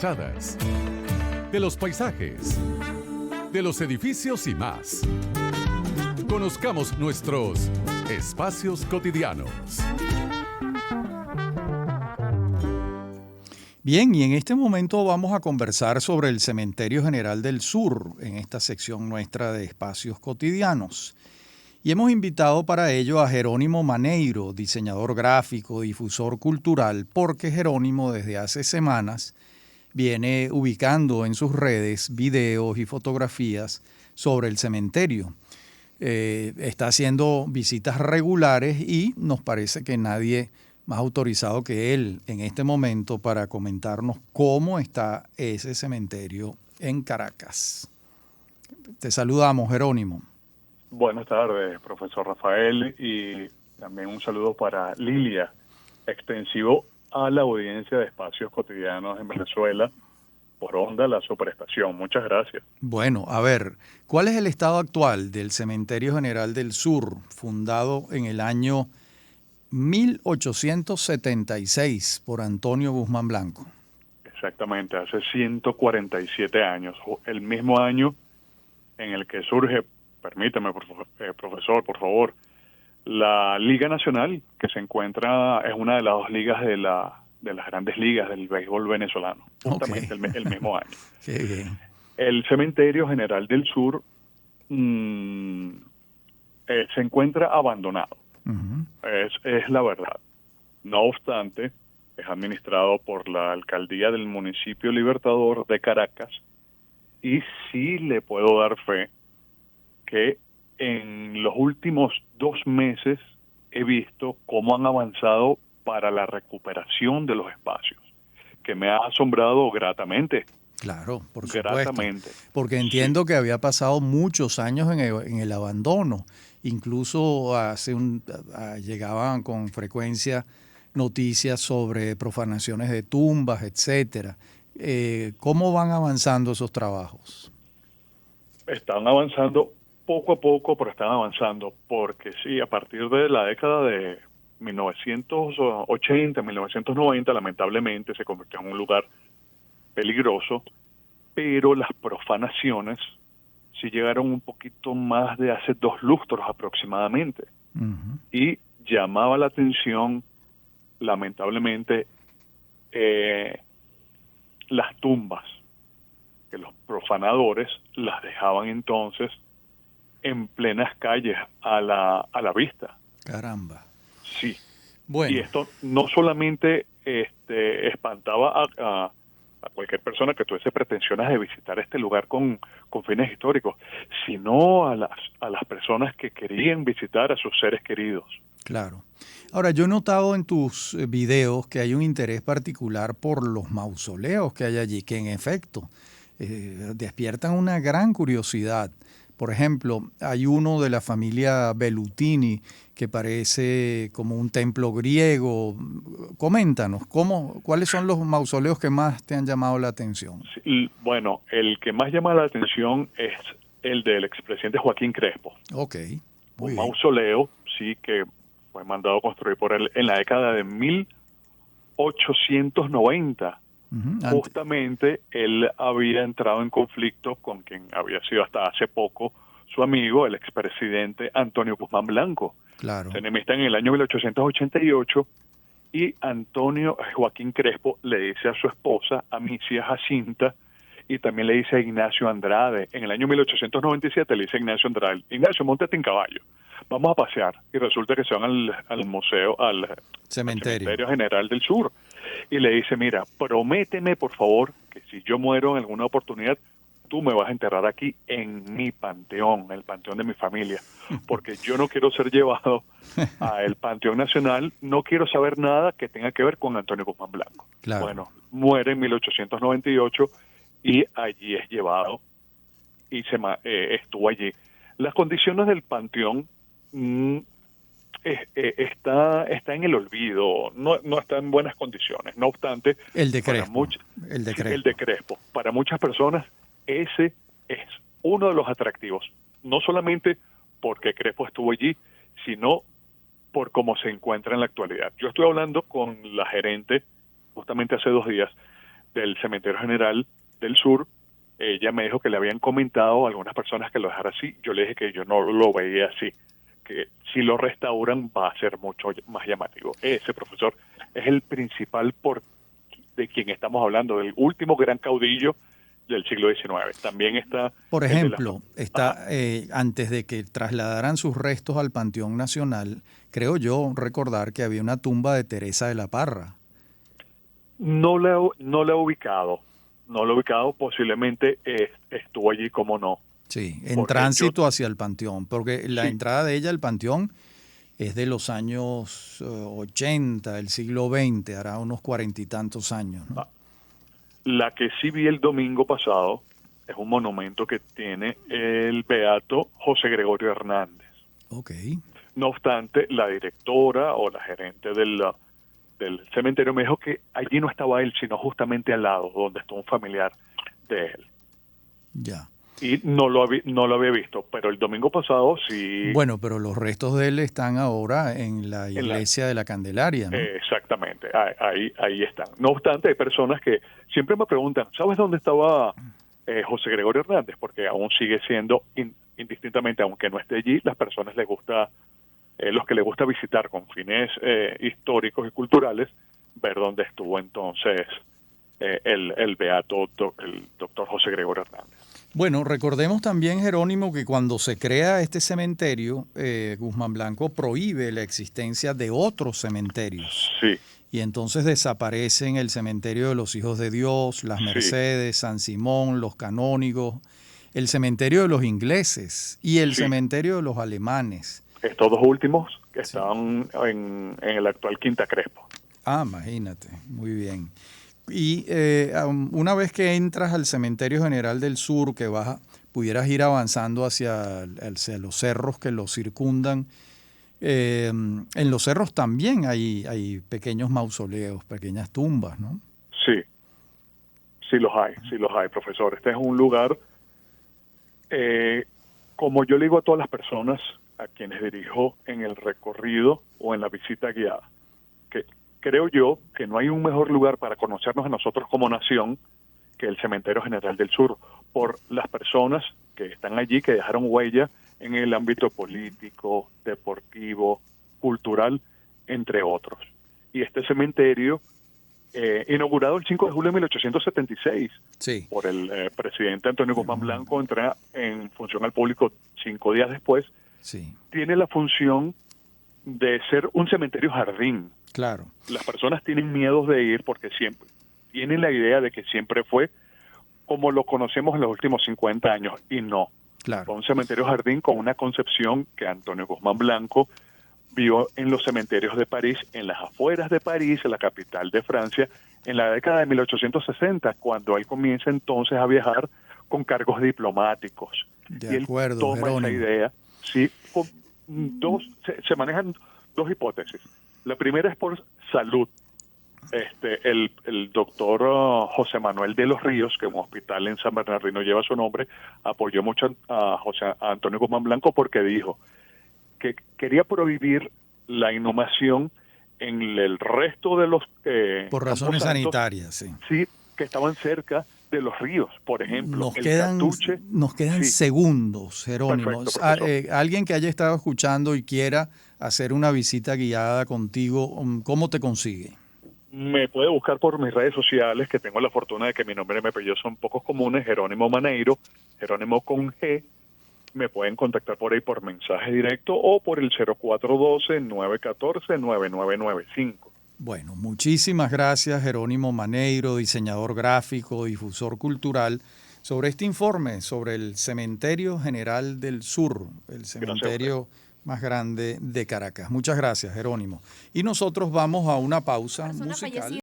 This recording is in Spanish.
fachadas, de los paisajes, de los edificios y más. Conozcamos nuestros espacios cotidianos. Bien, y en este momento vamos a conversar sobre el Cementerio General del Sur, en esta sección nuestra de espacios cotidianos. Y hemos invitado para ello a Jerónimo Maneiro, diseñador gráfico, difusor cultural, porque Jerónimo desde hace semanas viene ubicando en sus redes videos y fotografías sobre el cementerio. Está haciendo visitas regulares y nos parece que nadie más autorizado que él en este momento para comentarnos cómo está ese cementerio en Caracas. Te saludamos, Jerónimo. Buenas tardes, profesor Rafael, y también un saludo para Lilia, extensivo a la audiencia de Espacios Cotidianos en Venezuela, por Onda La Superestación. Muchas gracias. Bueno, a ver, ¿cuál es el estado actual del Cementerio General del Sur, fundado en el año 1876 por Antonio Guzmán Blanco? Exactamente, hace 147 años, el mismo año en el que surge, permítame, profesor, por favor, la Liga Nacional, que se encuentra, es una de las dos ligas de las grandes ligas del béisbol venezolano, justamente Okay. el mismo año. Qué bien. El Cementerio General del Sur se encuentra abandonado, Uh-huh. es la verdad. No obstante, es administrado por la Alcaldía del Municipio Libertador de Caracas, y sí le puedo dar fe que en los últimos 2 meses he visto cómo han avanzado para la recuperación de los espacios, que me ha asombrado gratamente. Claro, por supuesto. Gratamente. Porque entiendo Sí. que había pasado muchos años en el abandono. Incluso llegaban con frecuencia noticias sobre profanaciones de tumbas, etcétera. ¿Cómo van avanzando esos trabajos? Están avanzando poco a poco, pero están avanzando, porque sí, a partir de la década de 1980, 1990, lamentablemente se convirtió en un lugar peligroso, pero las profanaciones sí llegaron un poquito más de hace 2 lustros aproximadamente. Uh-huh. Y llamaba la atención, lamentablemente, las tumbas, que los profanadores las dejaban entonces en plenas calles a la vista. Caramba. Sí. Bueno. Y esto no solamente espantaba a cualquier persona que tuviese pretensiones de visitar este lugar con fines históricos, sino a las personas que querían visitar a sus seres queridos. Claro. Ahora, yo he notado en tus videos que hay un interés particular por los mausoleos que hay allí, que en efecto despiertan una gran curiosidad. Por ejemplo, hay uno de la familia Bellutini que parece como un templo griego. Coméntanos, ¿cuáles son los mausoleos que más te han llamado la atención? Sí, bueno, el que más llama la atención es el del expresidente Joaquín Crespo. Ok, muy un bien. mausoleo, sí, que fue mandado construir por él en la década de 1890. Uh-huh. Justamente él había entrado en conflicto con quien había sido hasta hace poco su amigo, el expresidente Antonio Guzmán Blanco. Claro. Se enemistan en el año 1888 y Joaquín Crespo le dice a su esposa, Amicia Jacinta, y también le dice a Ignacio Andrade. En el año 1897 le dice a Ignacio Andrade, Ignacio, móntate en caballo, vamos a pasear. Y resulta que se van al museo, al Cementerio General del Sur. Y le dice, mira, prométeme por favor que si yo muero en alguna oportunidad, tú me vas a enterrar aquí en mi panteón, el panteón de mi familia, porque yo no quiero ser llevado al Panteón Nacional, no quiero saber nada que tenga que ver con Antonio Guzmán Blanco. Claro. Bueno, muere en 1898 y allí es llevado y estuvo allí. Las condiciones del panteón está en el olvido, no está en buenas condiciones. No obstante, el de Crespo. El de Crespo. Para muchas personas ese es uno de los atractivos, no solamente porque Crespo estuvo allí, sino por cómo se encuentra en la actualidad. Yo estoy hablando con la gerente justamente hace 2 días del Cementerio General del Sur. Ella me dijo que le habían comentado a algunas personas que lo dejara así. Yo le dije que yo no lo veía así, que si lo restauran va a ser mucho más llamativo. Ese, profesor, es el principal de quien estamos hablando, del último gran caudillo del siglo XIX. También está... Por ejemplo, antes de que trasladaran sus restos al Panteón Nacional, creo yo recordar que había una tumba de Teresa de la Parra. No la he ubicado. No lo he ubicado, posiblemente estuvo allí, como no. Sí, en tránsito hacia el Panteón, porque la entrada de ella al Panteón es de los años 80, del siglo XX, hará unos 40 y tantos años, ¿no? La que sí vi el domingo pasado es un monumento que tiene el beato José Gregorio Hernández. Ok. No obstante, la directora o la gerente del cementerio me dijo que allí no estaba él, sino justamente al lado, donde está un familiar de él. Ya. Y no lo había visto, pero el domingo pasado sí... Bueno, pero los restos de él están ahora en la iglesia de la Candelaria, ¿no? Exactamente, ahí están. No obstante, hay personas que siempre me preguntan, ¿sabes dónde estaba José Gregorio Hernández? Porque aún sigue siendo, indistintamente, aunque no esté allí, las personas les gusta, los que les gusta visitar con fines históricos y culturales, ver dónde estuvo entonces el beato, el doctor José Gregorio Hernández. Bueno, recordemos también, Jerónimo, que cuando se crea este cementerio, Guzmán Blanco prohíbe la existencia de otros cementerios. Sí. Y entonces desaparecen el cementerio de los Hijos de Dios, las Mercedes, San Simón, los Canónigos, el cementerio de los ingleses y el cementerio de los alemanes. Estos dos últimos que estaban en el actual Quinta Crespo. Ah, imagínate, muy bien. Y una vez que entras al Cementerio General del Sur, que pudieras ir avanzando hacia los cerros que lo circundan, en los cerros también hay pequeños mausoleos, pequeñas tumbas, ¿no? Sí los hay, profesor. Este es un lugar, como yo le digo a todas las personas a quienes dirijo en el recorrido o en la visita guiada, que creo yo que no hay un mejor lugar para conocernos a nosotros como nación que el Cementerio General del Sur, por las personas que están allí, que dejaron huella en el ámbito político, deportivo, cultural, entre otros. Y este cementerio, inaugurado el 5 de julio de 1876 por el presidente Antonio Guzmán Blanco, entra en función al público 5 días después, tiene la función de ser un cementerio jardín. Claro. Las personas tienen miedo de ir porque siempre tienen la idea de que siempre fue como lo conocemos en los últimos 50 años, y no. Claro. Fue un cementerio jardín con una concepción que Antonio Guzmán Blanco vio en los cementerios de París, en las afueras de París, en la capital de Francia, en la década de 1860, cuando él comienza entonces a viajar con cargos diplomáticos. De acuerdo, él toma Jerónimo. esa idea, sí, se manejan dos hipótesis. La primera es por salud. El doctor José Manuel de los Ríos, que un hospital en San Bernardino lleva su nombre, apoyó mucho a Antonio Guzmán Blanco porque dijo que quería prohibir la inhumación en el resto de los por razones sanitarias, sí, que estaban cerca de los ríos, por ejemplo. Nos quedan segundos, Jerónimo. Perfecto, alguien que haya estado escuchando y quiera hacer una visita guiada contigo, ¿cómo te consigue? Me puede buscar por mis redes sociales, que tengo la fortuna de que mi nombre y mi apellido son pocos comunes, Jerónimo Maneiro, Jerónimo con G. Me pueden contactar por ahí por mensaje directo o por el 0412-914-9995. Bueno, muchísimas gracias, Jerónimo Maneiro, diseñador gráfico, difusor cultural, sobre este informe sobre el Cementerio General del Sur, el cementerio más grande de Caracas. Muchas gracias, Jerónimo. Y nosotros vamos a una pausa musical.